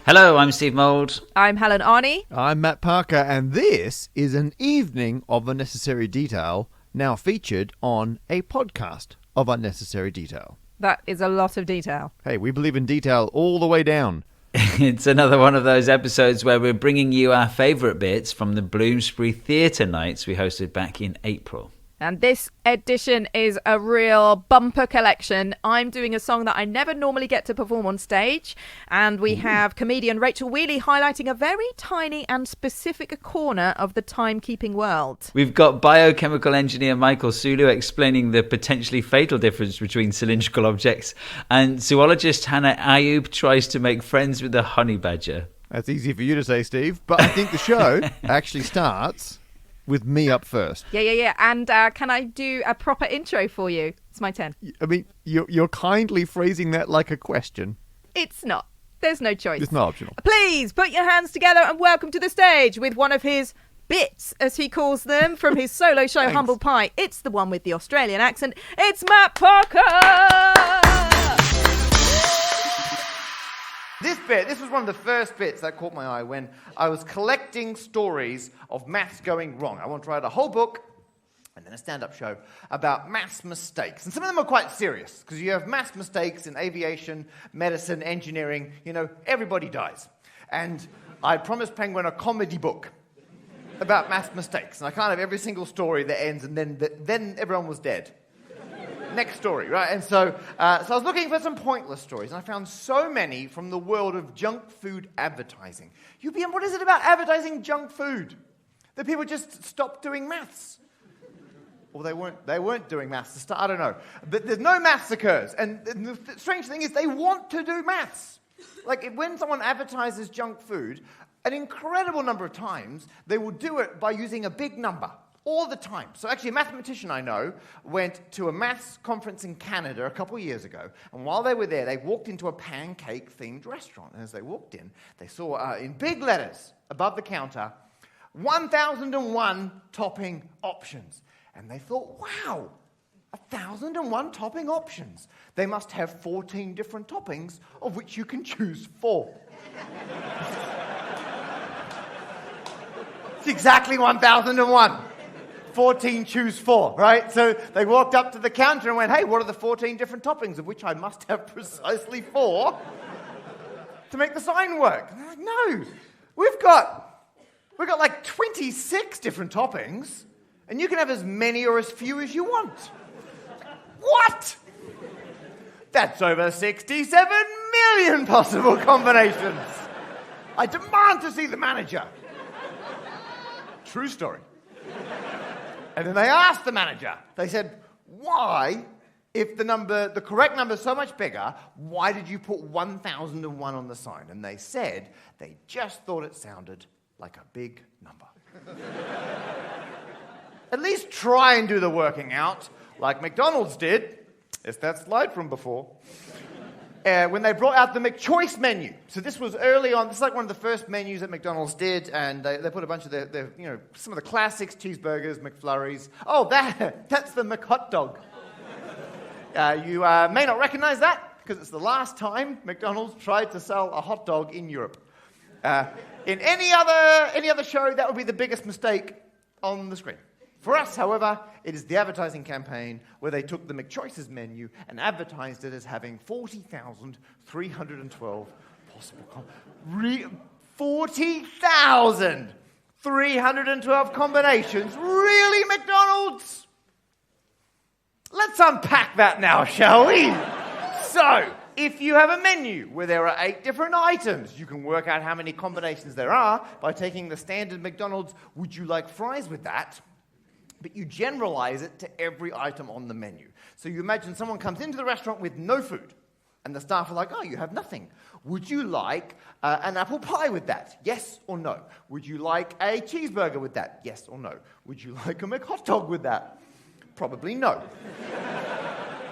Hello, I'm Steve Mould. I'm Helen Arney. I'm Matt Parker, and this is an evening of Unnecessary Detail, now featured on a podcast of Unnecessary Detail. That is a lot of detail. Hey, we believe in detail all the way down. It's another one of those episodes where we're bringing you our favourite bits from the Bloomsbury Theatre Nights we hosted back in April. And this edition is a real bumper collection. I'm doing a song that I never normally get to perform on stage. And we have comedian Rachel Wheeley highlighting a very tiny and specific corner of the timekeeping world. We've got biochemical engineer Michael Sulu explaining the potentially fatal difference between cylindrical objects. And zoologist Hana Ayoob tries to make friends with a honey badger. That's easy for you to say, Steve, but I think the show actually starts with me up first. Yeah. And can I do a proper intro for you? It's my turn. I mean, you're kindly phrasing that like a question. It's not. There's no choice. It's not optional. Please put your hands together and welcome to the stage with one of his bits, as he calls them, from his solo show, Thanks. Humble Pie. It's the one with the Australian accent. It's Matt Parker! This was one of the first bits that caught my eye when I was collecting stories of maths going wrong. I want to write a whole book and then a stand-up show about maths mistakes. And some of them are quite serious, because you have maths mistakes in aviation, medicine, engineering. You know, everybody dies. And I promised Penguin a comedy book about maths mistakes. And I can't have every single story that ends and then everyone was dead. Next story, right? And so I was looking for some pointless stories, and I found so many from the world of junk food advertising. UPM, what is it about advertising junk food? That people just stopped doing maths. Or they weren't doing maths to start, I don't know. But there's no maths occurs. And the strange thing is they want to do maths. Like when someone advertises junk food, an incredible number of times they will do it by using a big number. All the time. So actually a mathematician I know went to a maths conference in Canada a couple of years ago, and while they were there, they walked into a pancake-themed restaurant. And as they walked in, they saw in big letters above the counter, 1,001 topping options. And they thought, wow, 1,001 topping options. They must have 14 different toppings, of which you can choose 4. It's exactly 1,001. 14, choose 4, right? So they walked up to the counter and went, hey, what are the 14 different toppings, of which I must have precisely 4 to make the sign work? And they're like, no, we've got like 26 different toppings, and you can have as many or as few as you want. What? That's over 67 million possible combinations. I demand to see the manager. True story. And then they asked the manager, they said, why, if the correct number is so much bigger, why did you put 1,001 on the sign? And they said they just thought it sounded like a big number. At least try and do the working out like McDonald's did. It's that slide from before. When they brought out the McChoice menu. So this was early on. This is like one of the first menus that McDonald's did, and they put a bunch of their some of the classics, cheeseburgers, McFlurries. Oh, that's the McHot dog. You may not recognize that, because it's the last time McDonald's tried to sell a hot dog in Europe. In any other show, that would be the biggest mistake on the screen. For us, however, it is the advertising campaign where they took the McChoices menu and advertised it as having 40,312 possible 40,312 combinations. Really, McDonald's? Let's unpack that now, shall we? So, if you have a menu where there are 8 different items, you can work out how many combinations there are by taking the standard McDonald's, would you like fries with that? But you generalize it to every item on the menu. So you imagine someone comes into the restaurant with no food, and the staff are like, oh, you have nothing. Would you like an apple pie with that? Yes or no? Would you like a cheeseburger with that? Yes or no? Would you like a McHot dog with that? Probably no.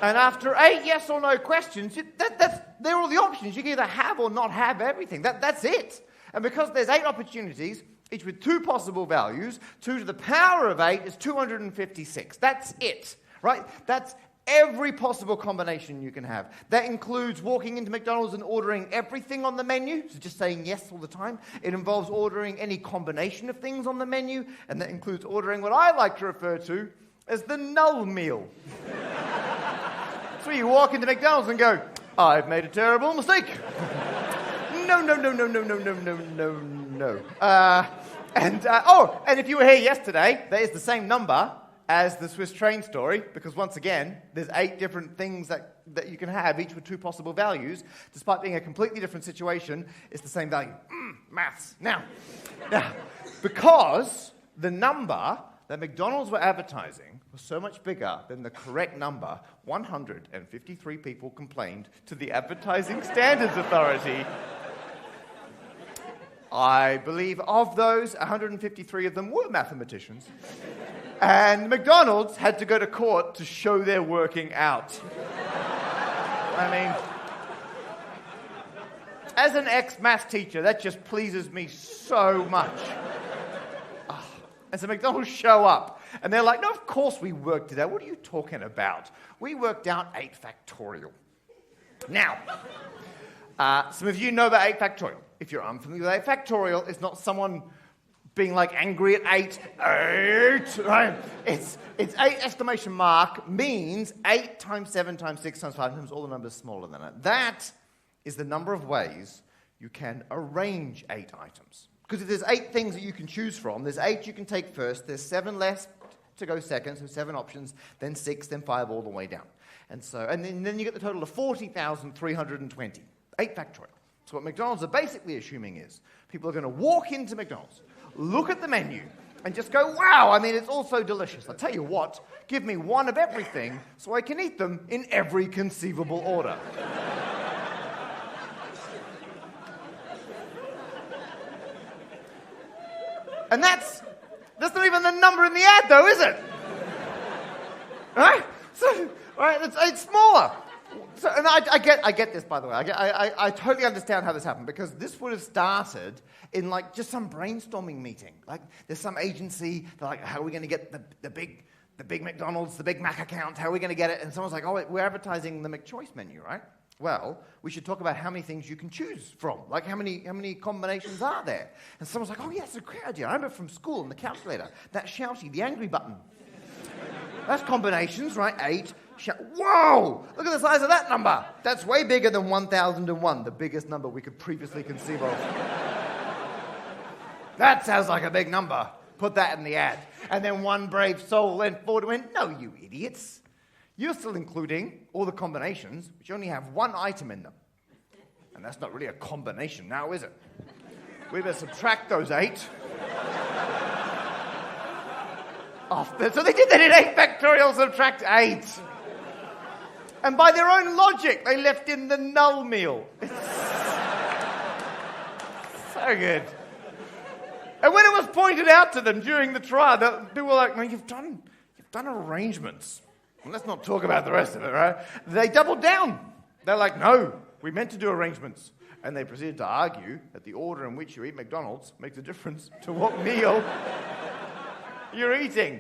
And after 8 yes or no questions, they're all the options. You can either have or not have everything. That's it. And because there's 8 opportunities, each with 2 possible values, 2 to the power of 8 is 256. That's it, right? That's Every possible combination you can have. That includes walking into McDonald's and ordering everything on the menu, so just saying yes all the time. It involves ordering any combination of things on the menu, and that includes ordering what I like to refer to as the null meal. So you walk into McDonald's and go, I've made a terrible mistake. No. And if you were here yesterday, that is the same number as the Swiss train story, because once again, there's 8 different things that you can have, each with 2 possible values. Despite being a completely different situation, it's the same value. Maths. Now, because the number that McDonald's were advertising was so much bigger than the correct number, 153 people complained to the Advertising Standards Authority. I believe of those, 153 of them were mathematicians. And McDonald's had to go to court to show their working out. I mean, as an ex-maths teacher, that just pleases me so much. And so McDonald's show up, and they're like, no, of course we worked it out. What are you talking about? We worked out 8 factorial. Now, some of you know about 8 factorial. If you're unfamiliar with 8 factorial, it's not someone being like angry at 8, right? It's 8 exclamation mark means 8 times 7 times 6 times 5 times all the numbers smaller than it. That is the number of ways you can arrange 8 items. Because if there's 8 things that you can choose from, there's 8 you can take first, there's 7 less to go second, so 7 options, then 6, then 5, all the way down. And then you get the total of 40,320. 8 factorial. So what McDonald's are basically assuming is people are going to walk into McDonald's, look at the menu, and just go, wow, I mean, it's all so delicious. I'll tell you what, give me one of everything so I can eat them in every conceivable order. And that's not even the number in the ad, though, is it? Right? So, right, it's smaller. So, and I get this, by the way. I totally understand how this happened, because this would have started in like just some brainstorming meeting. Like there's some agency, they're like, how are we going to get the big McDonald's, the Big Mac account? How are we going to get it? And someone's like, oh, wait, we're advertising the McChoice menu, right? Well, we should talk about how many things you can choose from. Like how many combinations are there? And someone's like, oh, yeah, that's a great idea. I remember from school in the calculator, that shouty, the angry button. That's combinations, right? 8. Whoa! Look at the size of that number. That's way bigger than 1001, the biggest number we could previously conceive of. That sounds like a big number. Put that in the ad. And then one brave soul went forward and went, no, you idiots. You're still including all the combinations, which only have 1 item in them. And that's not really a combination now, is it? We better subtract those 8. So they did that in 8 factorial, subtract 8. And by their own logic, they left in the null meal. It's so good. And when it was pointed out to them during the trial, people were like, no, you've done arrangements. Well, let's not talk about the rest of it, right? They doubled down. They're like, no, we meant to do arrangements. And they proceeded to argue that the order in which you eat McDonald's makes a difference to what meal you're eating.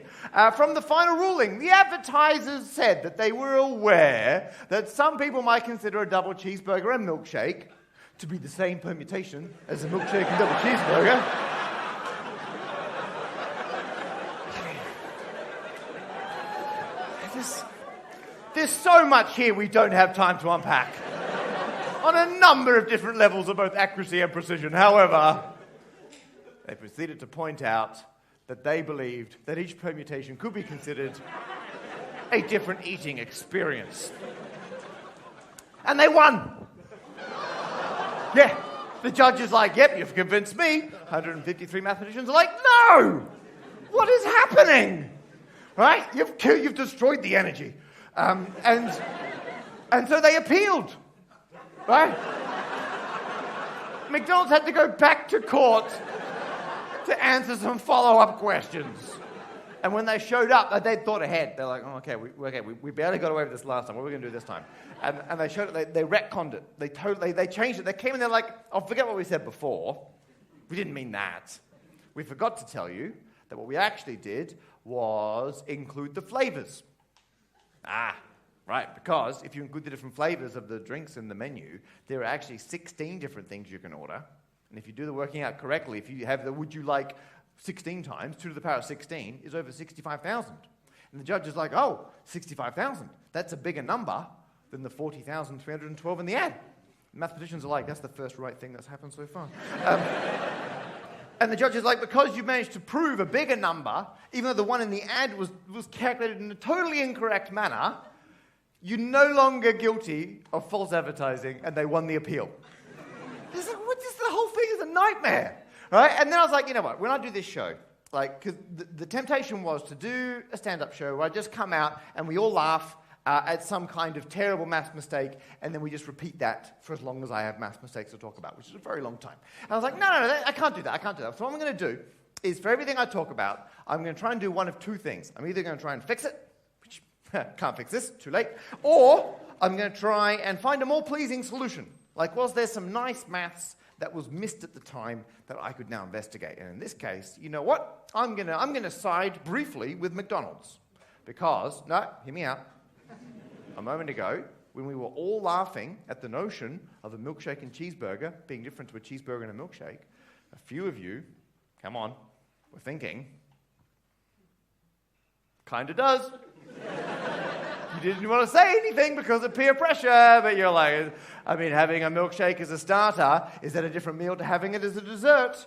From the final ruling, the advertisers said that they were aware that some people might consider a double cheeseburger and milkshake to be the same permutation as a milkshake and double cheeseburger. There's so much here we don't have time to unpack. On a number of different levels of both accuracy and precision. However, they proceeded to point out that they believed that each permutation could be considered a different eating experience. And they won. Yeah, the judge is like, yep, you've convinced me. 153 mathematicians are like, no! What is happening? Right? You've destroyed the energy. And so they appealed. Right? McDonald's had to go back to court to answer some follow-up questions. And when they showed up, they'd thought ahead. They're like, oh, we barely got away with this last time. What are we going to do this time? And they showed it. They retconned it. They changed it. They came in there like, oh, forget what we said before. We didn't mean that. We forgot to tell you that what we actually did was include the flavors. right? Because if you include the different flavors of the drinks in the menu, there are actually 16 different things you can order. And if you do the working out correctly, if you have the would you like 16 times, 2 to the power of 16 is over 65,000. And the judge is like, oh, 65,000. That's a bigger number than the 40,312 in the ad. Mathematicians are like, that's the first right thing that's happened so far. And the judge is like, because you managed to prove a bigger number, even though the one in the ad was calculated in a totally incorrect manner, you're no longer guilty of false advertising, and they won the appeal. It's like, what? This the whole thing is a nightmare, right? And then I was like, you know what? When I do this show, like, because the temptation was to do a stand-up show where I just come out and we all laugh at some kind of terrible math mistake, and then we just repeat that for as long as I have math mistakes to talk about, which is a very long time. And I was like, no, I can't do that. So what I'm going to do is, for everything I talk about, I'm going to try and do one of two things. I'm either going to try and fix it, which can't fix this, too late, or I'm going to try and find a more pleasing solution. Like, was there some nice maths that was missed at the time that I could now investigate? And in this case, you know what? I'm going to side briefly with McDonald's. Because, no, hear me out. A moment ago, when we were all laughing at the notion of a milkshake and cheeseburger being different to a cheeseburger and a milkshake, a few of you, come on, were thinking, kind of does. You didn't want to say anything because of peer pressure, but you're like, I mean, having a milkshake as a starter, is that a different meal to having it as a dessert?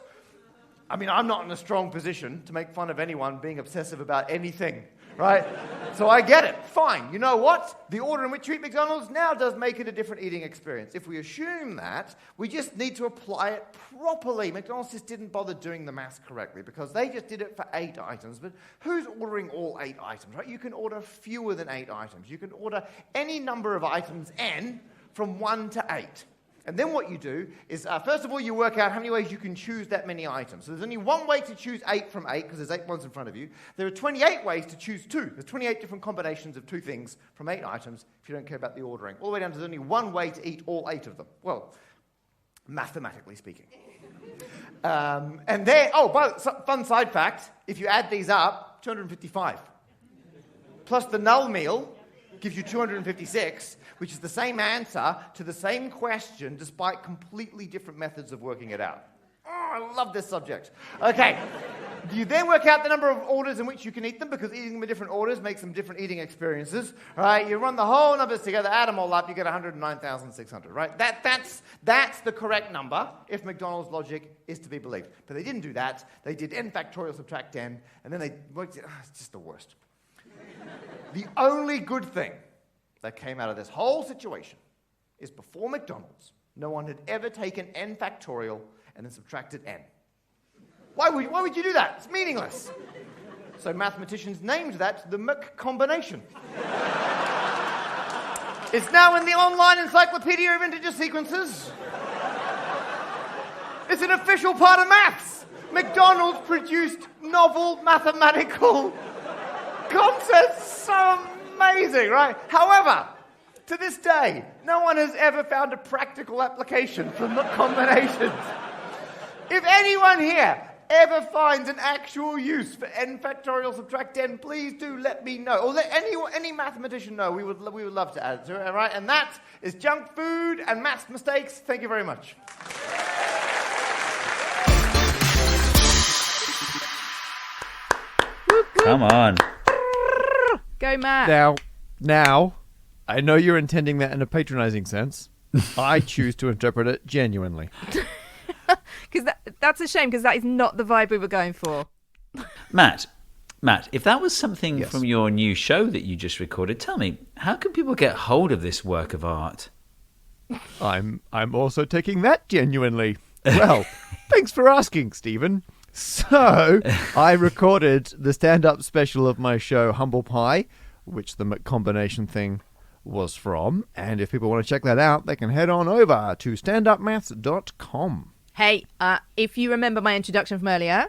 I mean, I'm not in a strong position to make fun of anyone being obsessive about anything, right? So I get it. Fine. You know what? The order in which you eat McDonald's now does make it a different eating experience. If we assume that, we just need to apply it properly. McDonald's just didn't bother doing the maths correctly because they just did it for 8 items. But who's ordering all 8 items, right? You can order fewer than 8 items. You can order any number of items, n, from 1 to 8. And then what you do is, first of all, you work out how many ways you can choose that many items. So there's only one way to choose 8 from 8, because there's 8 ones in front of you. There are 28 ways to choose 2. There's 28 different combinations of 2 things from 8 items, if you don't care about the ordering. All the way down to there's only one way to eat all 8 of them. Well, mathematically speaking. And then, fun side fact, if you add these up, 255. Plus the null meal gives you 256, which is the same answer to the same question despite completely different methods of working it out. Oh, I love this subject. Okay. You then work out the number of orders in which you can eat them, because eating them in different orders makes them different eating experiences. Right? You run the whole numbers together, add them all up, you get 109,600. Right? That's the correct number if McDonald's logic is to be believed. But they didn't do that. They did n factorial subtract n, and then they worked it. It's just the worst. The only good thing that came out of this whole situation is before McDonald's, no one had ever taken n factorial and then subtracted n. Why would you do that? It's meaningless. So mathematicians named that the McCombination. It's now in the online encyclopedia of integer sequences. It's an official part of maths. McDonald's produced novel mathematical concepts. So amazing, right? However, to this day, no one has ever found a practical application for McCombinations. If anyone here ever finds an actual use for n factorial subtract n, please do let me know. Or let any mathematician know. We would love to add it to it, all right? And that is junk food and maths mistakes. Thank you very much. Come on. Go, Matt. Now, I know you're intending that in a patronizing sense. I choose to interpret it genuinely. Because that's a shame, because that is not the vibe we were going for. Matt, if that was something Yes. from your new show that you just recorded, tell me, how can people get hold of this work of art? I'm also taking that genuinely. Well, thanks for asking, Stephen. So, I recorded the stand-up special of my show, Humble Pie, which the McCombination thing was from. And if people want to check that out, they can head on over to standupmaths.com. Hey, if you remember my introduction from earlier,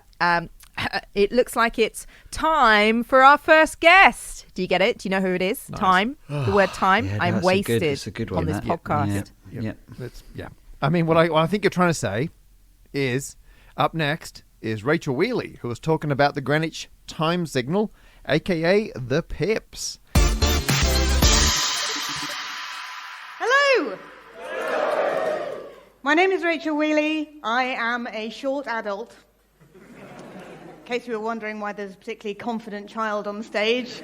it looks like it's time for our first guest. Do you get it? Do you know who it is? Nice. Time. The word time. Yeah, I'm that's wasted a good one, on this that. podcast. Yeah. I mean, what I think you're trying to say is, up next is Rachel Wheeley, who was talking about the Greenwich Time Signal, a.k.a. the Pips. My name is Rachel Wheeley. I am a short adult. In case you were wondering why there's a particularly confident child on the stage.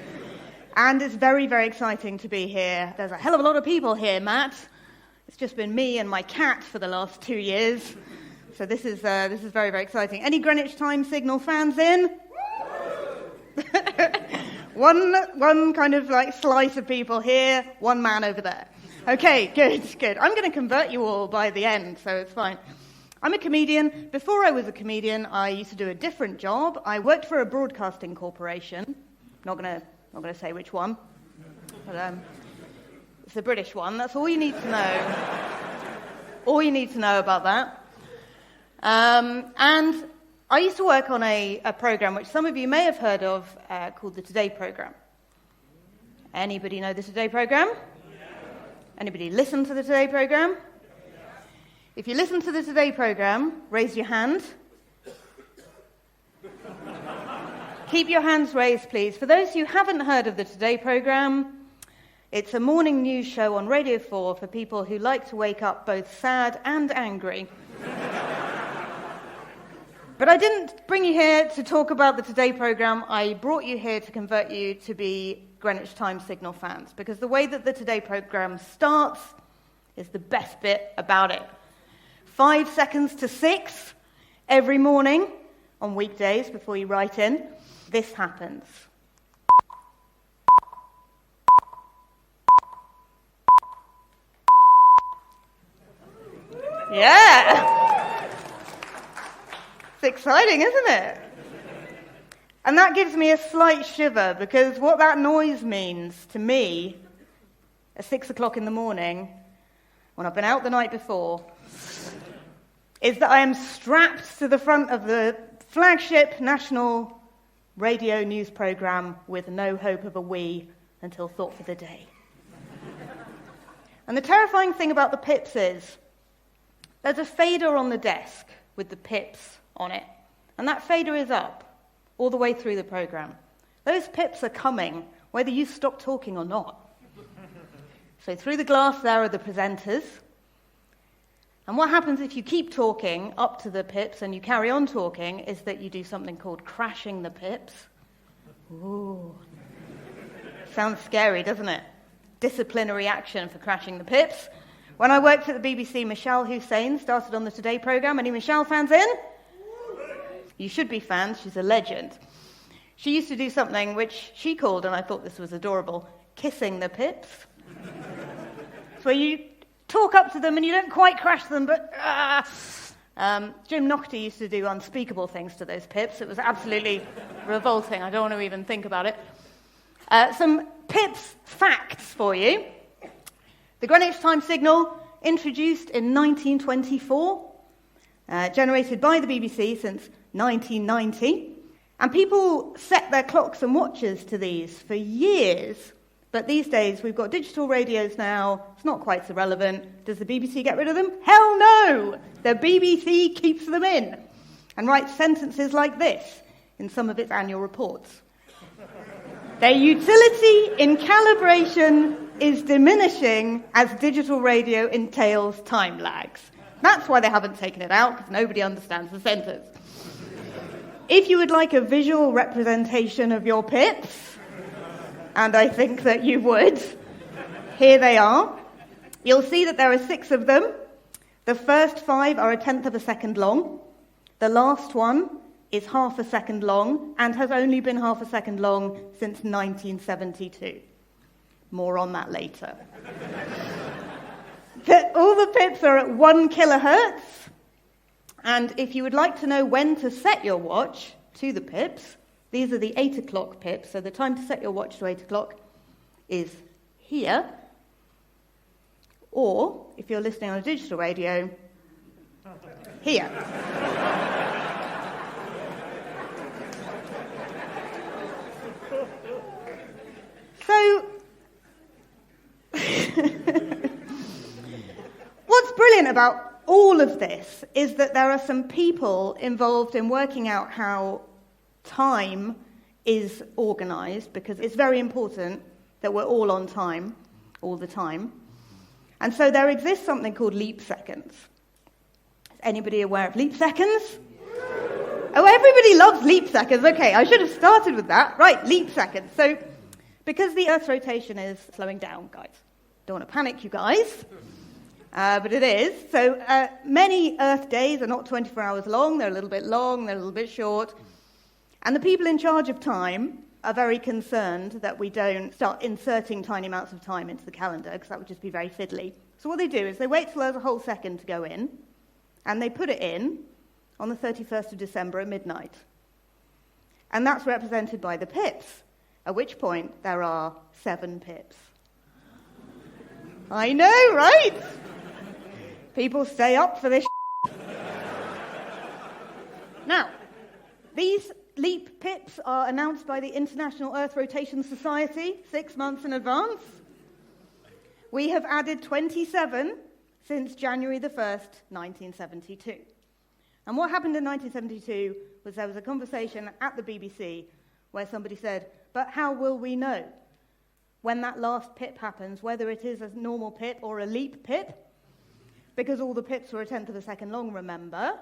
And it's very, very exciting to be here. There's a hell of a lot of people here, Matt. It's just been me and my cat for the last 2 years. So this is very, very exciting. Any Greenwich Time Signal fans in? One kind of like slice of people here, one man over there. Okay, good. I'm going to convert you all by the end, so it's fine. I'm a comedian. Before I was a comedian, I used to do a different job. I worked for a broadcasting corporation. Not going to say which one, but it's a British one. That's all you need to know. All you need to know about that. And I used to work on a program which some of you may have heard of called the Today Programme. Anybody know the Today Programme? Anybody listen to the Today Programme? If you listen to the Today Programme, raise your hand. Keep your hands raised, please. For those who haven't heard of the Today Programme, it's a morning news show on Radio 4 for people who like to wake up both sad and angry. But I didn't bring you here to talk about the Today Programme. I brought you here to convert you to be Greenwich Time Signal fans, because the way that the Today Programme starts is the best bit about it. 5 seconds to 6 every morning on weekdays before you write in, this happens. Yeah! It's exciting, isn't it? And that gives me a slight shiver, because what that noise means to me at 6 o'clock in the morning, when I've been out the night before, is that I am strapped to the front of the flagship national radio news programme with no hope of a wee until thought for the day. And the terrifying thing about the pips is there's a fader on the desk with the pips on it, and that fader is up all the way through the programme. Those pips are coming, whether you stop talking or not. So through the glass there are the presenters. And what happens if you keep talking up to the pips and you carry on talking is that you do something called crashing the pips. Ooh. Sounds scary, doesn't it? Disciplinary action for crashing the pips. When I worked at the BBC, Michelle Hussein started on the Today Programme. Any Michelle fans in? You should be fans, she's a legend. She used to do something which she called, and I thought this was adorable, kissing the pips. It's where you talk up to them and you don't quite crash them, but Jim Naughtie used to do unspeakable things to those pips. It was absolutely revolting. I don't want to even think about it. Some pips facts for you. The Greenwich Time Signal, introduced in 1924, generated by the BBC since 1990. And people set their clocks and watches to these for years. But these days, we've got digital radios now. It's not quite so relevant. Does the BBC get rid of them? Hell no! The BBC keeps them in and writes sentences like this in some of its annual reports. Their utility in calibration is diminishing as digital radio entails time lags. That's why they haven't taken it out, because nobody understands the sentence. If you would like a visual representation of your pips, and I think that you would, here they are. You'll see that there are 6 of them. The first 5 are 1/10 of a second long. The last one is 1/2 a second long and has only been 1/2 a second long since 1972. More on that later. All the pips are at 1 kilohertz. And if you would like to know when to set your watch to the pips, these are the 8 o'clock pips. So the time to set your watch to 8 o'clock is here. Or, if you're listening on a digital radio, here. So, what's brilliant about all of this is that there are some people involved in working out how time is organised, because it's very important that we're all on time all the time. And so there exists something called leap seconds. Is anybody aware of leap seconds? Oh, everybody loves leap seconds. Okay, I should have started with that. Right, leap seconds. So, because the Earth's rotation is slowing down, guys. Don't want to panic, you guys. But it is. So, many Earth days are not 24 hours long. They're a little bit long, they're a little bit short. And the people in charge of time are very concerned that we don't start inserting tiny amounts of time into the calendar, because that would just be very fiddly. So what they do is they wait till there's a whole second to go in, and they put it in on the 31st of December at midnight. And that's represented by the pips, at which point there are 7 pips. I know, right? People stay up for this. Now, these leap pips are announced by the International Earth Rotation Society 6 months in advance. We have added 27 since January the 1st, 1972. And what happened in 1972 was there was a conversation at the BBC where somebody said, but how will we know when that last pip happens, whether it is a normal pip or a leap pip? Because all the pips were 1/10 of a second long, remember?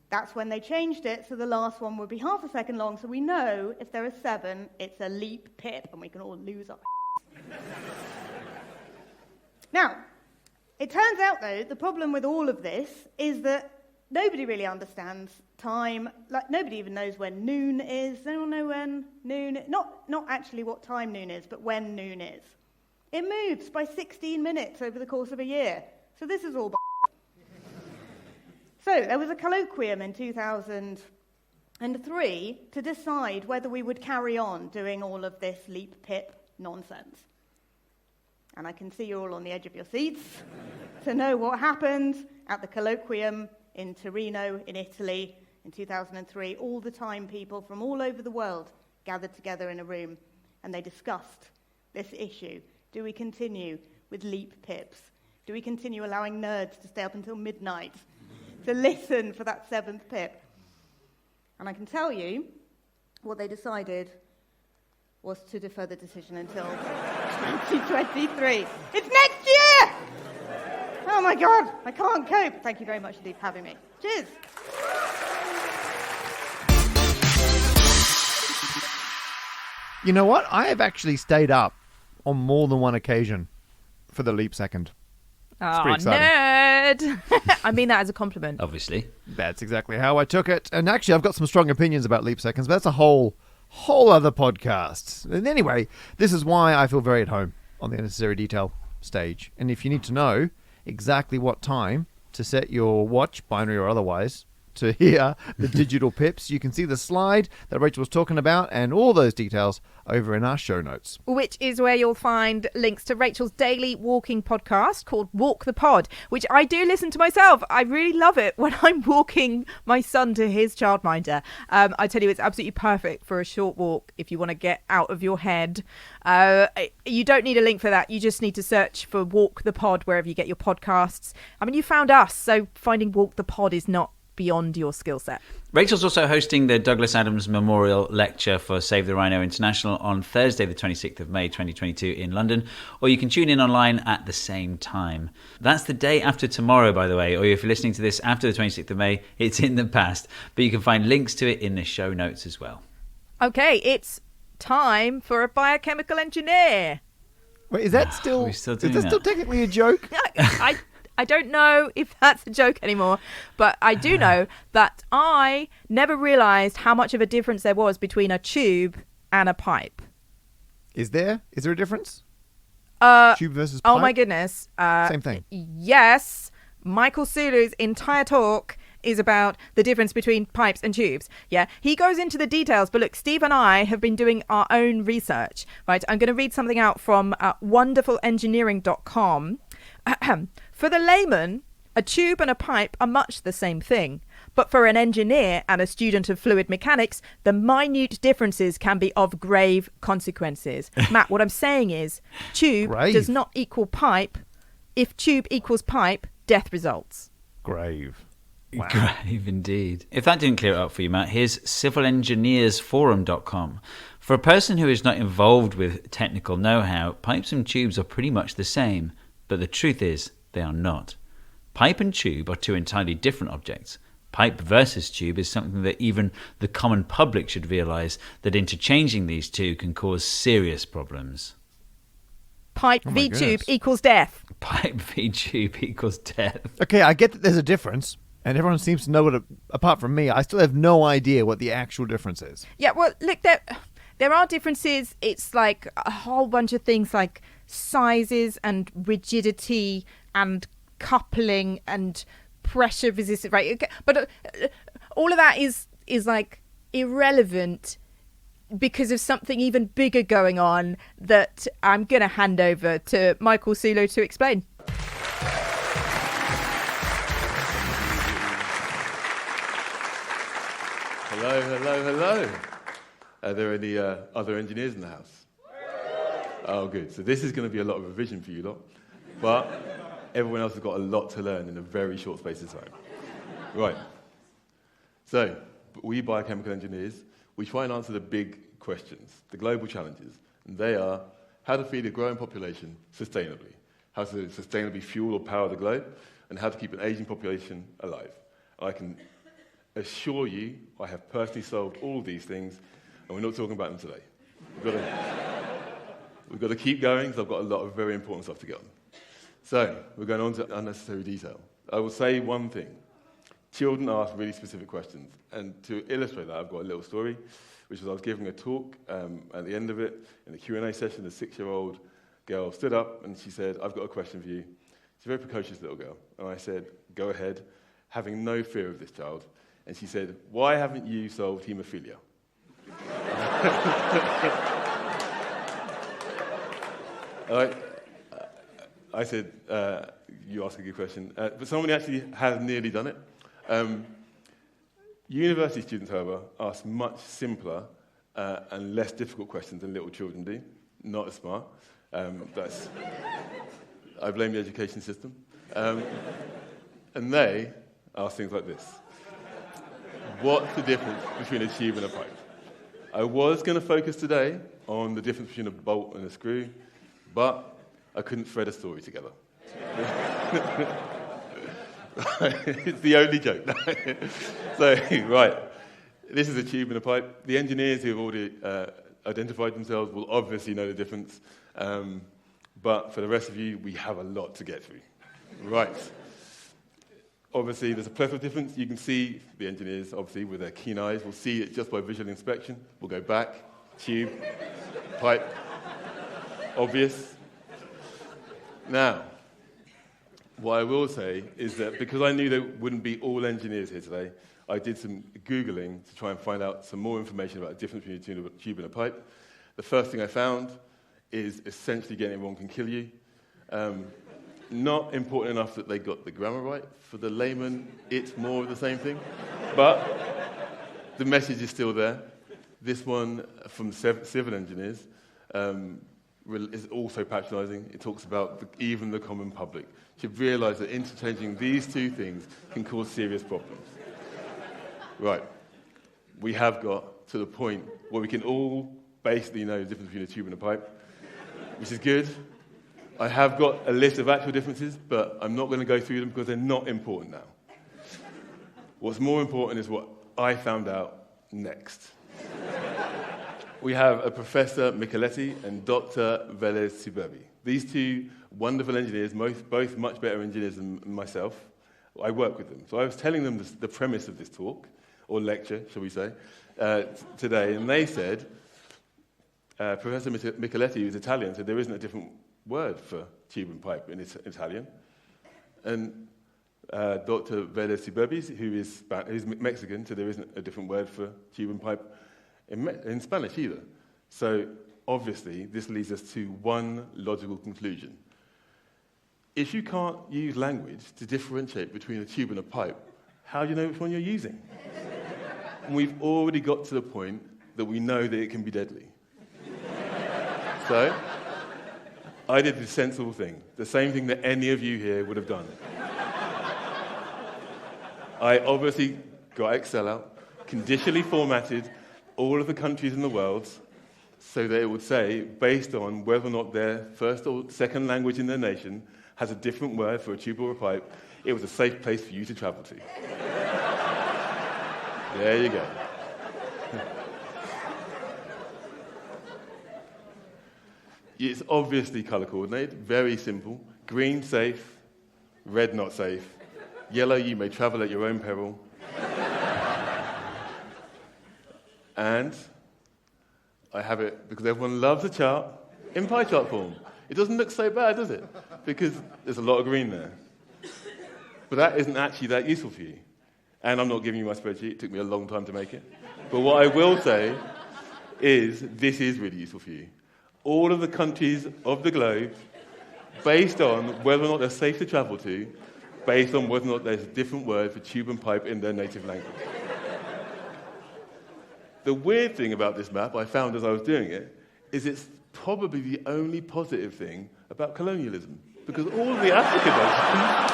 That's when they changed it, so the last one would be half a second long, so we know if there are 7, it's a leap pip, and we can all lose our Now, it turns out, though, the problem with all of this is that nobody really understands time. Like, nobody even knows when noon is. Does anyone know when noon is? Not actually what time noon is, but when noon is. It moves by 16 minutes over the course of a year. So this is all So there was a colloquium in 2003 to decide whether we would carry on doing all of this leap pip nonsense. And I can see you're all on the edge of your seats to know what happened at the colloquium in Torino, in Italy, in 2003. All the time people from all over the world gathered together in a room and they discussed this issue. Do we continue with leap pips? Do we continue allowing nerds to stay up until midnight to listen for that 7th pip? And I can tell you what they decided was to defer the decision until 2023. It's next year! Oh my God, I can't cope. Thank you very much indeed for having me. Cheers. You know what? I have actually stayed up on more than one occasion for the leap second. Oh, pretty nerd! I mean that as a compliment. Obviously. That's exactly how I took it. And actually, I've got some strong opinions about leap seconds, but that's a whole other podcast. And anyway, this is why I feel very at home on the unnecessary detail stage. And if you need to know exactly what time to set your watch, binary or otherwise, to hear the digital pips, you can see the slide that Rachel was talking about and all those details over in our show notes. Which is where you'll find links to Rachel's daily walking podcast called Walk the Pod, which I do listen to myself. I really love it when I'm walking my son to his childminder. I tell you, it's absolutely perfect for a short walk if you want to get out of your head. You don't need a link for that. You just need to search for Walk the Pod wherever you get your podcasts. I mean, you found us, so finding Walk the Pod is not beyond your skill set. Rachel's also hosting the Douglas Adams Memorial Lecture for Save the Rhino International on Thursday, the 26th of May 2022 in London, or you can tune in online at the same time. That's the day after tomorrow, by the way, or if you're listening to this after the 26th of May, it's in the past, but you can find links to it in the show notes as well. Okay, it's time for a biochemical engineer. Wait, is that still, We're still is doing that that. still technically a joke? I don't know if that's a joke anymore, but I do know that I never realised how much of a difference there was between a tube and a pipe. Is there a difference? Tube versus pipe? Oh my goodness. Same thing. Yes. Michael Sulu's entire talk is about the difference between pipes and tubes. Yeah, he goes into the details, but look, Steve and I have been doing our own research, right? I'm going to read something out from wonderfulengineering.com. For the layman, a tube and a pipe are much the same thing. But for an engineer and a student of fluid mechanics, the minute differences can be of grave consequences. Matt, what I'm saying is tube does not equal pipe. If tube equals pipe, death results. Grave. Wow. Grave indeed. If that didn't clear it up for you, Matt, here's civilengineersforum.com. For a person who is not involved with technical know-how, pipes and tubes are pretty much the same. But the truth is, they are not. Pipe and tube are two entirely different objects. Pipe versus tube is something that even the common public should realise, that interchanging these two can cause serious problems. Pipe Oh my v tube goodness. equals death. Pipe v tube equals death. Okay, I get that there's a difference, and everyone seems to know what. Apart from me, I still have no idea what the actual difference is. Yeah, well, look, there are differences. It's like a whole bunch of things like sizes and rigidity and coupling and pressure resistance, right? Okay, but all of that is like irrelevant because of something even bigger going on that I'm going to hand over to Michael Sulu to explain. Hello. Are there any other engineers in the house? Oh, good. So this is going to be a lot of revision for you lot. But everyone else has got a lot to learn in a very short space of time. Right. So, we biochemical engineers, we try and answer the big questions, the global challenges. And they are how to feed a growing population sustainably, how to sustainably fuel or power the globe, and how to keep an aging population alive. I can assure you I have personally solved all of these things, and we're not talking about them today. We've got to keep going, because I've got a lot of very important stuff to get on. So, we're going on to unnecessary detail. I will say one thing. Children ask really specific questions. And to illustrate that, I've got a little story, which was I was giving a talk. At the end of it, in the Q&A session, a 6-year-old girl stood up and she said, "I've got a question for you." She's a very precocious little girl. And I said, "Go ahead," having no fear of this child. And she said, "Why haven't you solved haemophilia?" I said, "You ask a good question." But somebody actually has nearly done it. University students, however, ask much simpler and less difficult questions than little children do. Not as smart. I blame the education system. And they ask things like this. What's the difference between a tube and a pipe? I was going to focus today on the difference between a bolt and a screw, but I couldn't thread a story together. It's the only joke. So, right, this is a tube and a pipe. The engineers who have already identified themselves will obviously know the difference. But for the rest of you, we have a lot to get through. Right. Obviously, there's a plethora of difference. You can see the engineers, obviously, with their keen eyes, will see it just by visual inspection. We'll go back, tube, pipe. Obvious. Now, what I will say is that because I knew there wouldn't be all engineers here today, I did some Googling to try and find out some more information about the difference between a tube and a pipe. The first thing I found is essentially getting it wrong can kill you. Not important enough that they got the grammar right. For the layman, it's more of the same thing. But the message is still there. This one from civil engineers is also patronising. It talks about even the common public should realise that interchanging these two things can cause serious problems. Right. We have got to the point where we can all basically know the difference between a tube and a pipe, which is good. I have got a list of actual differences, but I'm not going to go through them because they're not important now. What's more important is what I found out next. We have a Professor Micheletti and Dr. Velez Siberbi. These two wonderful engineers, both much better engineers than myself. I work with them. So I was telling them the premise of this talk, or lecture, shall we say, today, and they said, Professor Micheletti, who's Italian, said there isn't a different word for tube and pipe in Italian. And Dr. Velez Siberbi, who's Mexican, said there isn't a different word for tube and pipe in Spanish either. So obviously, this leads us to one logical conclusion. If you can't use language to differentiate between a tube and a pipe, how do you know which one you're using? And we've already got to the point that we know that it can be deadly. So I did the sensible thing, the same thing that any of you here would have done. I obviously got Excel out, conditionally formatted all of the countries in the world so that it would say, based on whether or not their first or second language in their nation has a different word for a tube or a pipe, it was a safe place for you to travel to. There you go. It's obviously colour coordinated, very simple. Green, safe. Red, not safe. Yellow, you may travel at your own peril. And I have it, because everyone loves a chart, in pie chart form. It doesn't look so bad, does it? Because there's a lot of green there. But that isn't actually that useful for you. And I'm not giving you my spreadsheet. It took me a long time to make it. But what I will say is this is really useful for you. All of the countries of the globe, based on whether or not they're safe to travel to, based on whether or not there's a different word for tube and pipe in their native language. The weird thing about this map, I found as I was doing it, is it's probably the only positive thing about colonialism. Because all of the African nations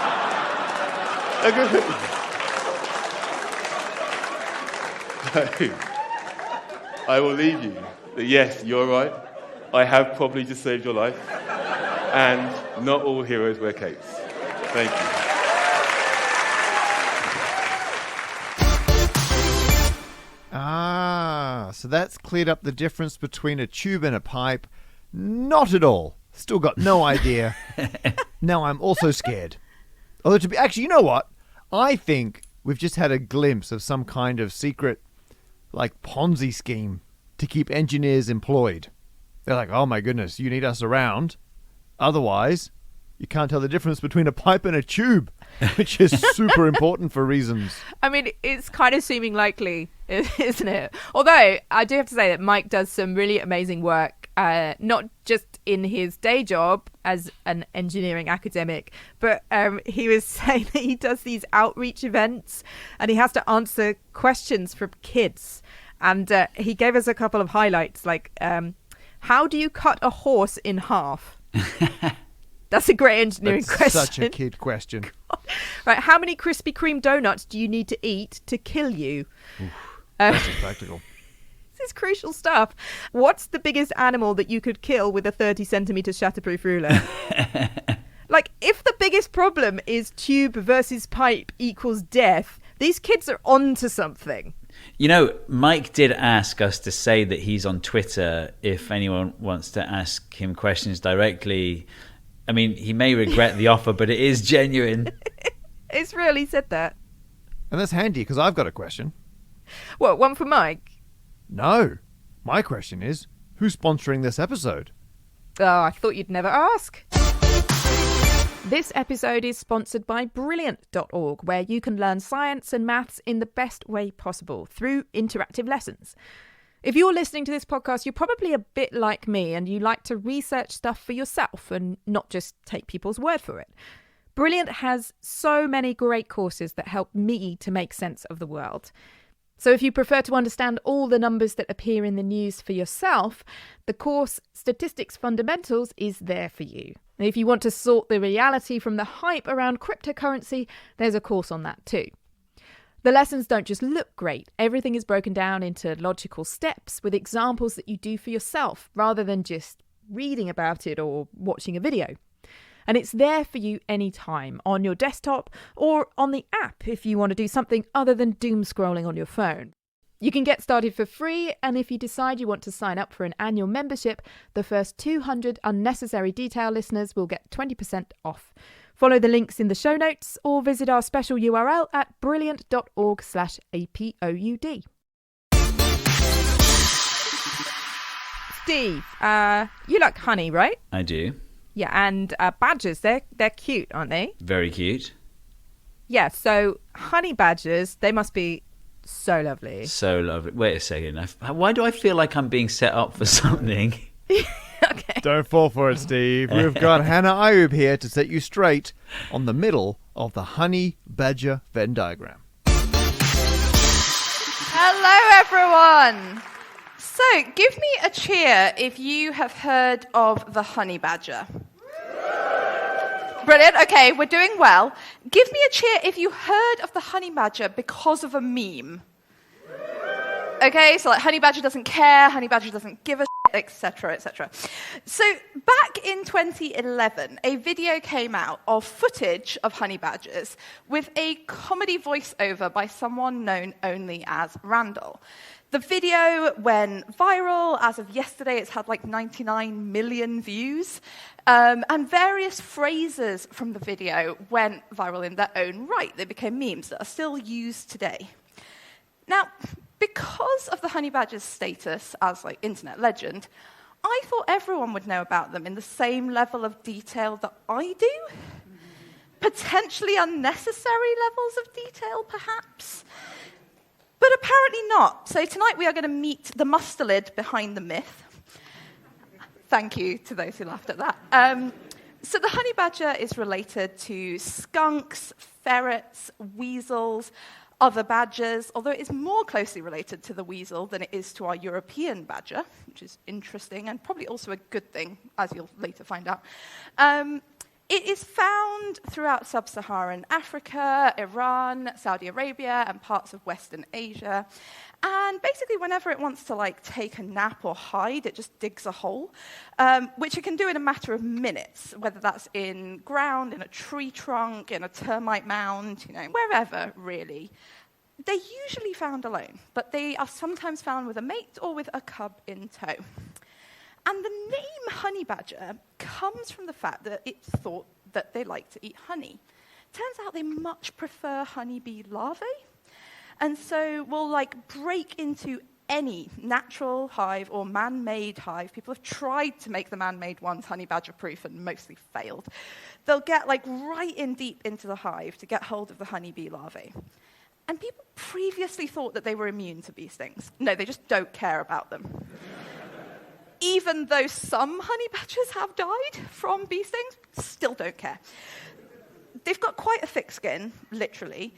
are good. So, I will leave you that yes, you're right. I have probably just saved your life. And not all heroes wear capes. Thank you. So that's cleared up the difference between a tube and a pipe. Not at all. Still got no idea. Now I'm also scared. Although actually, you know what? I think we've just had a glimpse of some kind of secret, like Ponzi scheme to keep engineers employed. They're like, oh my goodness, you need us around. Otherwise, you can't tell the difference between a pipe and a tube, which is super important for reasons. I mean, it's kind of seeming likely, isn't it? Although, I do have to say that Mike does some really amazing work, not just in his day job as an engineering academic, but he was saying that he does these outreach events and he has to answer questions from kids. And he gave us a couple of highlights, like, how do you cut a horse in half? That's a great engineering question. Such a kid question. Right, how many Krispy Kreme donuts do you need to eat to kill you? Oof, that's impractical. This is crucial stuff. What's the biggest animal that you could kill with a 30-centimetre shatterproof ruler? Like, if the biggest problem is tube versus pipe equals death, these kids are on to something. You know, Mike did ask us to say that he's on Twitter if anyone wants to ask him questions directly. I mean, he may regret the offer, but it is genuine. It's real, he said that. And that's handy, because I've got a question. What, one for Mike? No. My question is, who's sponsoring this episode? Oh, I thought you'd never ask. This episode is sponsored by Brilliant.org, where you can learn science and maths in the best way possible through interactive lessons. If you're listening to this podcast, you're probably a bit like me and you like to research stuff for yourself and not just take people's word for it. Brilliant has so many great courses that help me to make sense of the world. So if you prefer to understand all the numbers that appear in the news for yourself, the course Statistics Fundamentals is there for you. And if you want to sort the reality from the hype around cryptocurrency, there's a course on that too. The lessons don't just look great. Everything is broken down into logical steps with examples that you do for yourself rather than just reading about it or watching a video. And it's there for you anytime on your desktop or on the app if you want to do something other than doom scrolling on your phone. You can get started for free, and if you decide you want to sign up for an annual membership, the first 200 unnecessary detail listeners will get 20% off. Follow the links in the show notes or visit our special URL at brilliant.org/APOUD. Steve, you like honey, right? I do. Yeah, and badgers, they're cute, aren't they? Very cute. Yeah, so honey badgers, they must be so lovely. So lovely. Wait a second. Why do I feel like I'm being set up for something? Okay. Don't fall for it, Steve. We've got Hana Ayoob here to set you straight on the middle of the honey badger Venn diagram. Hello, everyone. So, give me a cheer if you have heard of the honey badger. Brilliant. Okay, we're doing well. Give me a cheer if you heard of the honey badger because of a meme. Okay, so like honey badger doesn't care, honey badger doesn't give a shit. etc., etc. So back in 2011, a video came out of footage of honey badgers with a comedy voiceover by someone known only as Randall. The video went viral. As of yesterday, it's had like 99 million views. And various phrases from the video went viral in their own right. They became memes that are still used today. Now, because of the honey badger's status as like internet legend, I thought everyone would know about them in the same level of detail that I do. Potentially unnecessary levels of detail, perhaps. But apparently not. So tonight we are going to meet the mustelid behind the myth. Thank you to those who laughed at that. So the honey badger is related to skunks, ferrets, weasels, other badgers, although it is more closely related to the weasel than it is to our European badger, which is interesting and probably also a good thing, as you'll later find out. It is found throughout sub-Saharan Africa, Iran, Saudi Arabia, and parts of Western Asia. And basically, whenever it wants to like take a nap or hide, it just digs a hole, which it can do in a matter of minutes, whether that's in ground, in a tree trunk, in a termite mound, wherever, really. They're usually found alone, but they are sometimes found with a mate or with a cub in tow. And the name honey badger comes from the fact that it's thought that they like to eat honey. Turns out they much prefer honeybee larvae, and so will break into any natural hive or man-made hive. People have tried to make the man-made ones honey badger proof and mostly failed. They'll get right in deep into the hive to get hold of the honeybee larvae. And people previously thought that they were immune to bee stings. No, they just don't care about them. Even though some honey badgers have died from bee stings, still don't care. They've got quite a thick skin, literally,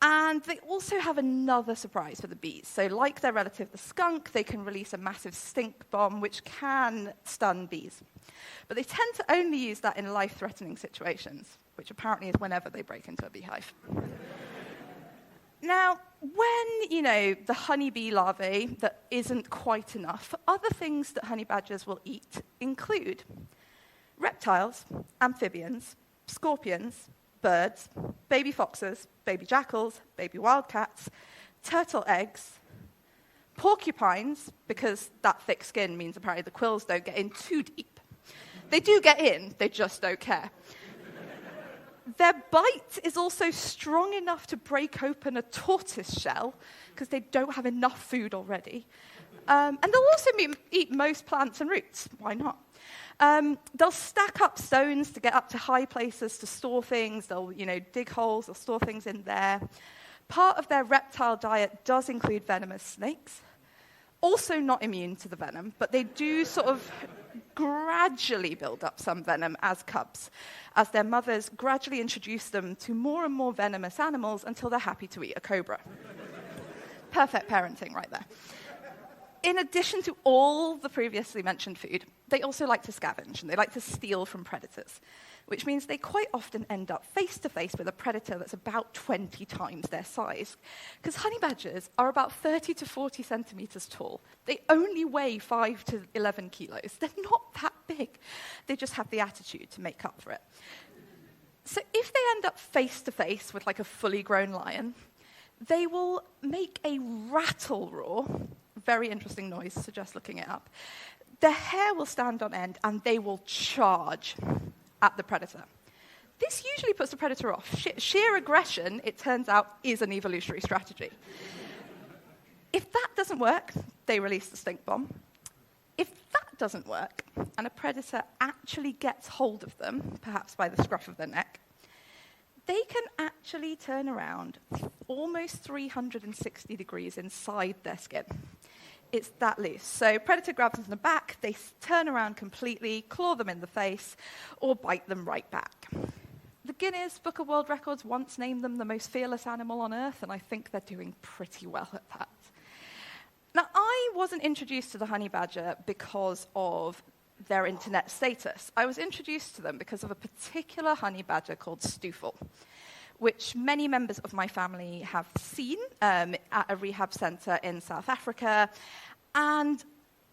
and they also have another surprise for the bees. So like their relative, the skunk, they can release a massive stink bomb, which can stun bees. But they tend to only use that in life-threatening situations, which apparently is whenever they break into a beehive. Now, when, the honeybee larvae that isn't quite enough, other things that honey badgers will eat include reptiles, amphibians, scorpions, birds, baby foxes, baby jackals, baby wildcats, turtle eggs, porcupines, because that thick skin means apparently the quills don't get in too deep. They do get in, they just don't care. Their bite is also strong enough to break open a tortoise shell, because they don't have enough food already. And they'll also eat most plants and roots. Why not? They'll stack up stones to get up to high places to store things. They'll, dig holes. They'll store things in there. Part of their reptile diet does include venomous snakes. Also not immune to the venom, but they do sort of gradually build up some venom as cubs, as their mothers gradually introduce them to more and more venomous animals until they're happy to eat a cobra. Perfect parenting right there. In addition to all the previously mentioned food, they also like to scavenge, and they like to steal from predators, which means they quite often end up face-to-face with a predator that's about 20 times their size. Because honey badgers are about 30 to 40 centimeters tall. They only weigh 5 to 11 kilos. They're not that big. They just have the attitude to make up for it. So if they end up face-to-face with a fully grown lion, they will make a rattle roar. Very interesting noise, suggest looking it up. Their hair will stand on end, and they will charge at the predator. This usually puts the predator off. Sheer aggression, it turns out, is an evolutionary strategy. If that doesn't work, they release the stink bomb. If that doesn't work, and a predator actually gets hold of them, perhaps by the scruff of their neck, they can actually turn around almost 360 degrees inside their skin. It's that loose. So predator grabs them from the back, they turn around completely, claw them in the face, or bite them right back. The Guinness Book of World Records once named them the most fearless animal on Earth, and I think they're doing pretty well at that. Now, I wasn't introduced to the honey badger because of their internet status. I was introduced to them because of a particular honey badger called Stoofel, which many members of my family have seen at a rehab center in South Africa. And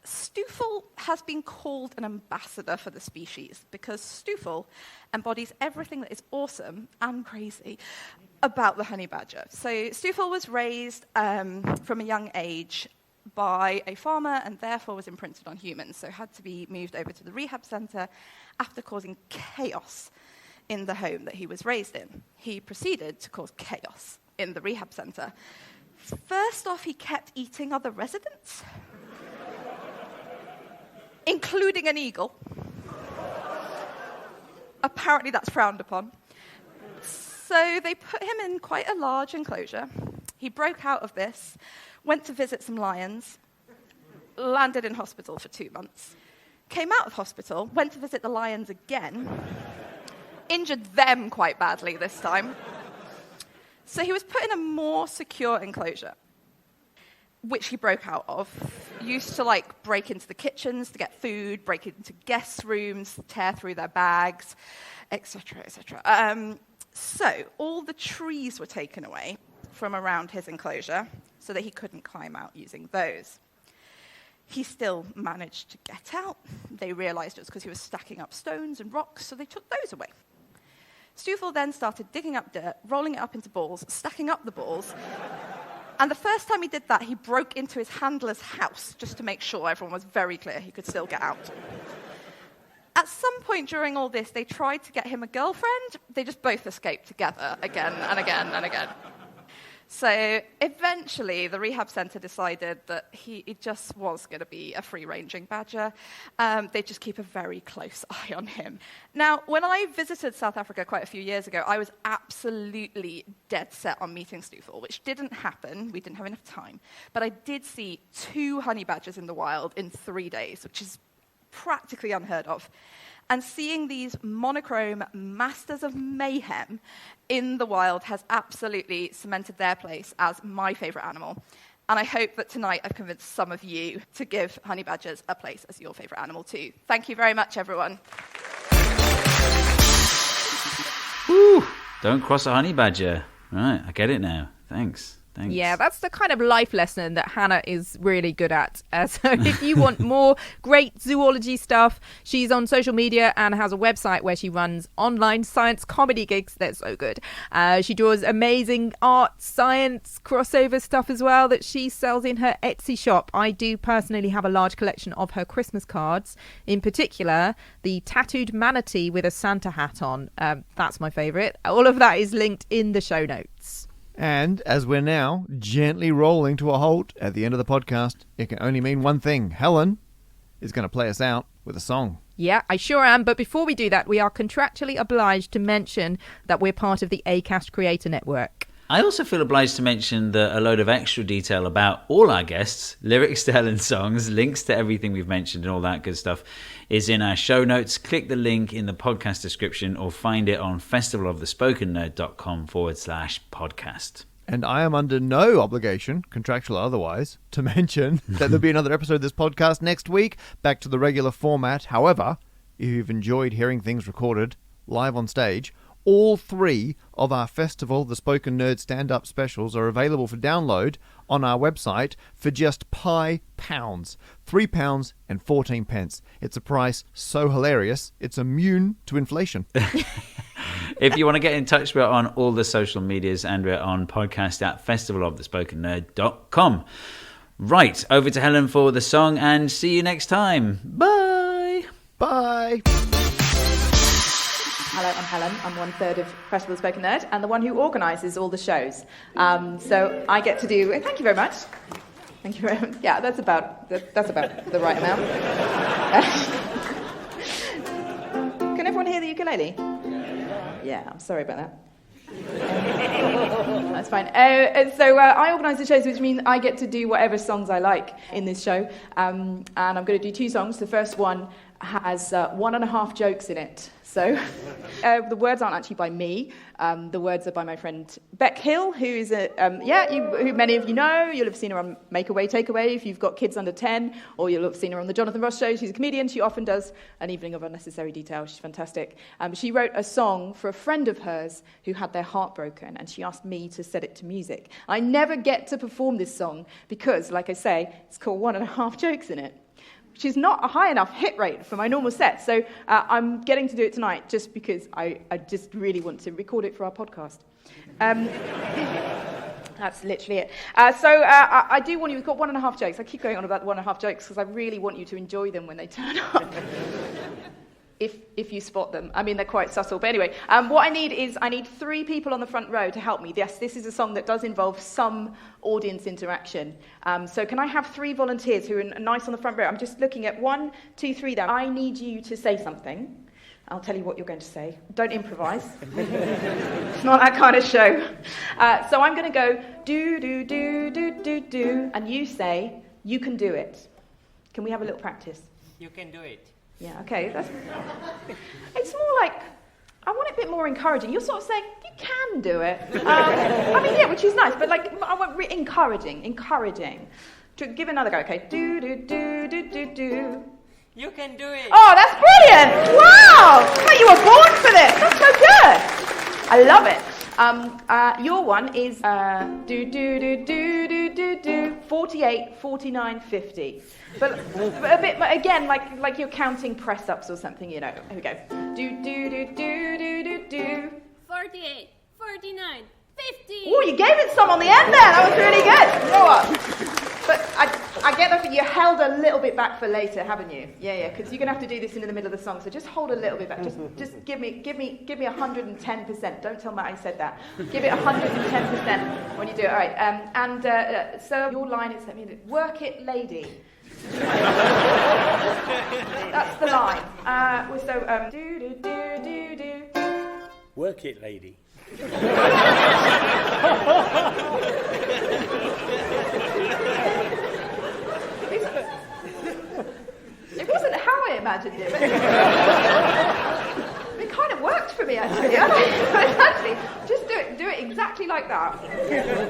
Stoffel has been called an ambassador for the species because Stoffel embodies everything that is awesome and crazy about the honey badger. So Stoffel was raised from a young age by a farmer and therefore was imprinted on humans, so had to be moved over to the rehab centre after causing chaos in the home that he was raised in. He proceeded to cause chaos in the rehab centre. First off, he kept eating other residents, including an eagle. Apparently that's frowned upon. So they put him in quite a large enclosure. He broke out of this, went to visit some lions, landed in hospital for 2 months, came out of hospital, went to visit the lions again, injured them quite badly this time. So he was put in a more secure enclosure, which he broke out of. Used to break into the kitchens to get food, break into guest rooms, tear through their bags, etc., etc. So all the trees were taken away from around his enclosure so that he couldn't climb out using those. He still managed to get out. They realized it was because he was stacking up stones and rocks, so they took those away. Stoffel then started digging up dirt, rolling it up into balls, stacking up the balls. And the first time he did that, he broke into his handler's house just to make sure everyone was very clear he could still get out. At some point during all this, they tried to get him a girlfriend. They just both escaped together again and again and again. So eventually, the rehab centre decided that he just was going to be a free-ranging badger. They'd just keep a very close eye on him. Now, when I visited South Africa quite a few years ago, I was absolutely dead set on meeting Stoffel, which didn't happen. We didn't have enough time. But I did see 2 honey badgers in the wild in 3 days, which is practically unheard of. And seeing these monochrome masters of mayhem in the wild has absolutely cemented their place as my favourite animal. And I hope that tonight I've convinced some of you to give honey badgers a place as your favourite animal too. Thank you very much, everyone. Woo! Don't cross a honey badger. Right, I get it now. Thanks. Yeah, that's the kind of life lesson that Hana is really good at. So if you want more great zoology stuff, she's on social media and has a website where she runs online science comedy gigs. They're so good. She draws amazing art, science, crossover stuff as well that she sells in her Etsy shop. I do personally have a large collection of her Christmas cards. In particular, the tattooed manatee with a Santa hat on. That's my favourite. All of that is linked in the show notes. And as we're now gently rolling to a halt at the end of the podcast, it can only mean one thing. Helen is going to play us out with a song. Yeah, I sure am. But before we do that, we are contractually obliged to mention that we're part of the Acast Creator Network. I also feel obliged to mention that a load of extra detail about all our guests, lyrics to Helen's songs, links to everything we've mentioned and all that good stuff is in our show notes. Click the link in the podcast description or find it on festivalofthespokennerd.com/podcast. And I am under no obligation, contractual or otherwise, to mention that there'll be another episode of this podcast next week, back to the regular format. However, if you've enjoyed hearing things recorded live on stage, all 3 of our Festival the Spoken Nerd stand-up specials are available for download on our website for just £5. £3.14. It's a price so hilarious, it's immune to inflation. If you want to get in touch, we're on all the social medias and we're on podcast at festivalofthespokennerd.com. Right, over to Helen for the song and see you next time. Bye. Bye. Hello, I'm Helen. I'm 1/3 of Festival of the Spoken Nerd and the one who organises all the shows. So I get to do... Thank you very much. Thank you very much. Yeah, that's about the right amount. Can everyone hear the ukulele? Yeah, I'm sorry about that. That's fine. So I organise the shows, which means I get to do whatever songs I like in this show. And I'm going to do 2 songs. The first one has 1.5 jokes in it. So the words aren't actually by me. The words are by my friend Beck Hill, who is who many of you know. You'll have seen her on Make Away, Take Away if you've got kids under 10, or you'll have seen her on the Jonathan Ross Show. She's a comedian. She often does An Evening of Unnecessary Detail. She's fantastic. She wrote a song for a friend of hers who had their heart broken, and she asked me to set it to music. I never get to perform this song because, like I say, it's called 1.5 jokes in it. which is not a high enough hit rate for my normal set. So I'm getting to do it tonight just because I just really want to record it for our podcast. That's literally it. So I do want you, we've got 1.5 jokes. I keep going on about the 1.5 jokes because I really want you to enjoy them when they turn up. If you spot them. I mean, they're quite subtle. But anyway, what I need 3 people on the front row to help me. Yes, this is a song that does involve some audience interaction. So can I have 3 volunteers who are nice on the front row? I'm just looking at 1, 2, 3 there. I need you to say something. I'll tell you what you're going to say. Don't improvise. It's not that kind of show. So I'm going to go do, do, do, do, do, do, and you say, you can do it. Can we have a little practice? You can do it. Yeah, okay. It's more like, I want it a bit more encouraging. You're sort of saying, you can do it. I mean, yeah, which is nice, but like, I want encouraging. To give another go, okay. Do, do, do, do, do, do. You can do it. Oh, that's brilliant! Wow! I thought you were born for this. That's so good. I love it. Your one is do, do, do, do, do, do, do, 48, 49, 50. But a bit, again, like you're counting press-ups or something, you know. Here we go. Do, do, do, do, do, do, do. 48, 49, 50. Oh, you gave it some on the end there. That was really good. Go on. But I get that you held a little bit back for later, haven't you? Yeah, because you're gonna have to do this in the middle of the song. So just hold a little bit back. Just give me 110%. Don't tell Matt I said that. Give it 110% when you do it. All right. So your line is, work it, lady. That's the line. Do do do do do. Work it, lady. It wasn't how I imagined it. It kind of worked for me, actually. Actually, just do it exactly like that,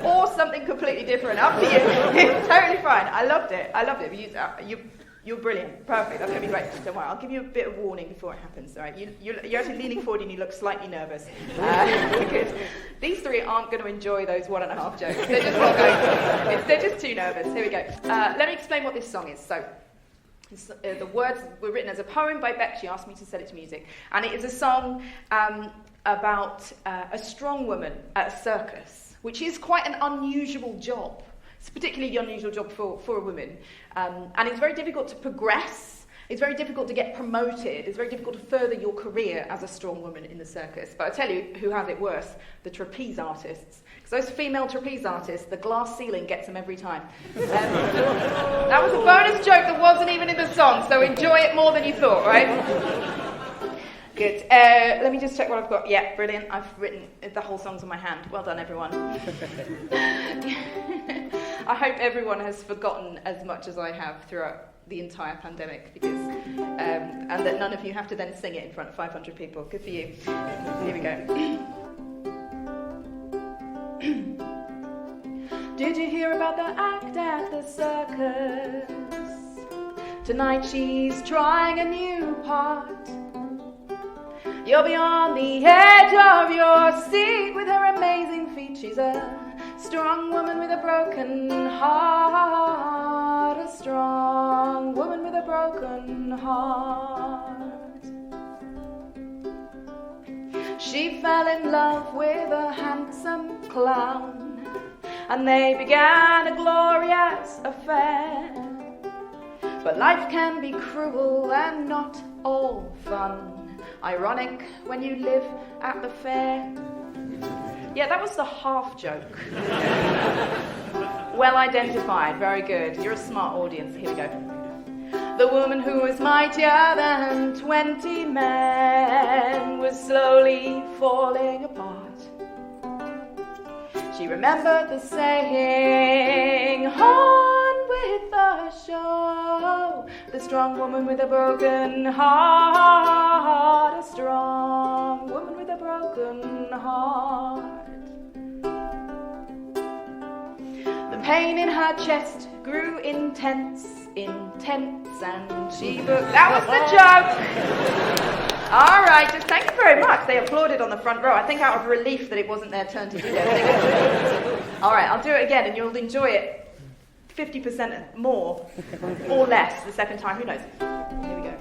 or something completely different. Up to you. It's totally fine. I loved it. You're brilliant. Perfect. That's going to be great. Don't worry. I'll give you a bit of warning before it happens. All right. You're actually leaning forward and you look slightly nervous. Good. These 3 aren't going to enjoy those 1.5 jokes. They're just not going. They're just too nervous. Here we go. Let me explain what this song is. So. The words were written as a poem by Beck. She asked me to set it to music. And it is a song about a strong woman at a circus, which is quite an unusual job. It's a particularly unusual job for a woman. And it's very difficult to progress. It's very difficult to get promoted. It's very difficult to further your career as a strong woman in the circus. But I tell you who has it worse, the trapeze artists. Because those female trapeze artists, the glass ceiling gets them every time. That was a bonus joke that wasn't even in the song, so enjoy it more than you thought, right? Good. Let me just check what I've got. Yeah, brilliant. I've written the whole song's on my hand. Well done, everyone. I hope everyone has forgotten as much as I have throughout the entire pandemic, because and that none of you have to then sing it in front of 500 people. Good for you. Here we go. Did you hear about the act at the circus? Tonight she's trying a new part. You'll be on the edge of your seat with her amazing feet. She's a strong woman with a broken heart. A strong woman with a broken heart. She fell in love with a handsome clown, and they began a glorious affair. But life can be cruel and not all fun. Ironic when you live at the fair. Yeah, that was the half joke. Well identified, very good. You're a smart audience. Here we go. The woman who was mightier than 20 men was slowly falling apart. She remembered the saying, on with the show. The strong woman with a broken heart. A strong woman with a broken heart. The pain in her chest grew intense, and she booked. That was the joke. All right, just thank you very much. They applauded on the front row. I think out of relief that it wasn't their turn to do that. All right, I'll do it again, and you'll enjoy it 50% more or less the second time, who knows? Here we go.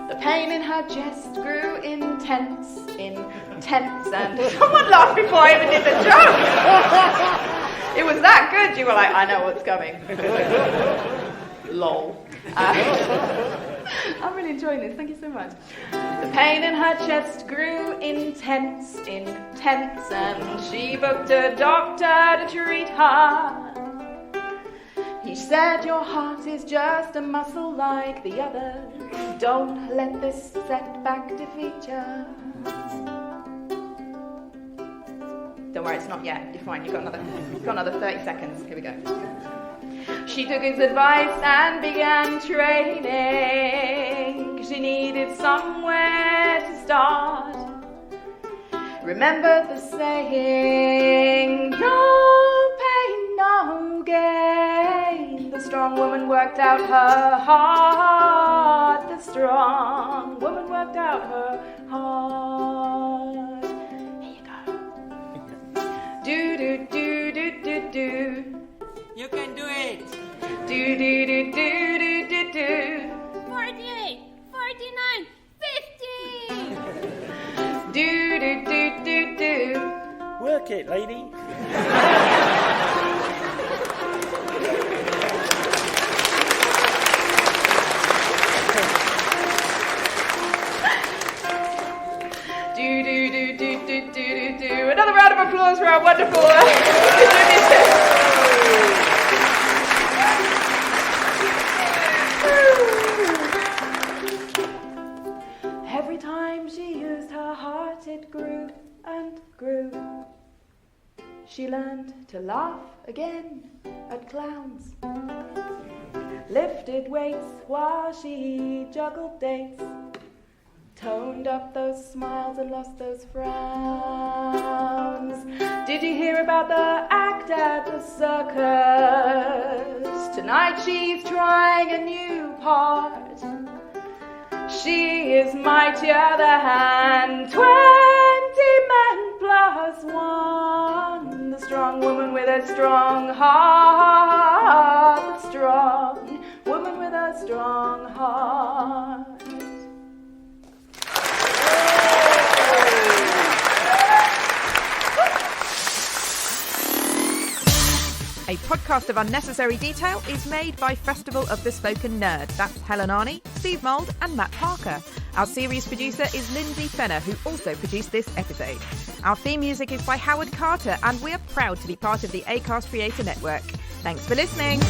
The pain in her chest grew intense, and someone laughed before I even did the joke. It was that good, you were like, I know what's coming. Lol. I'm really enjoying this, thank you so much. The pain in her chest grew intense, and she booked a doctor to treat her. He said, your heart is just a muscle like the others. Don't let this setback defeat you. Don't worry, it's not yet. You're fine. You've got another 30 seconds. Here we go. She took his advice and began training. She needed somewhere to start. Remember the saying, no pain, no gain. The strong woman worked out her heart. The strong woman worked out her heart. Here you go. Do, do, do, do, do, do. You can do it. Do, do, do, do, do, do, do. 48, 49, 50. Do, do, do, do, do. Work it, lady. Do, do, do, do, do, do, do, do. Another round of applause for our wonderful musicians. Every time she used her heart, it grew and grew. She learned to laugh again at clowns, lifted weights while she juggled dates, toned up those smiles and lost those frowns. Did you hear about the act at the circus? Tonight she's trying a new part. She is mightier than 20 men plus one. The strong woman with a strong heart. The strong woman with a strong heart. A podcast of unnecessary detail is made by Festival of the Spoken Nerd. That's Helen Arney, Steve Mould and Matt Parker. Our series producer is Lindsay Fenner, who also produced this episode. Our theme music is by Howard Carter, and we're proud to be part of the Acast Creator Network. Thanks for listening.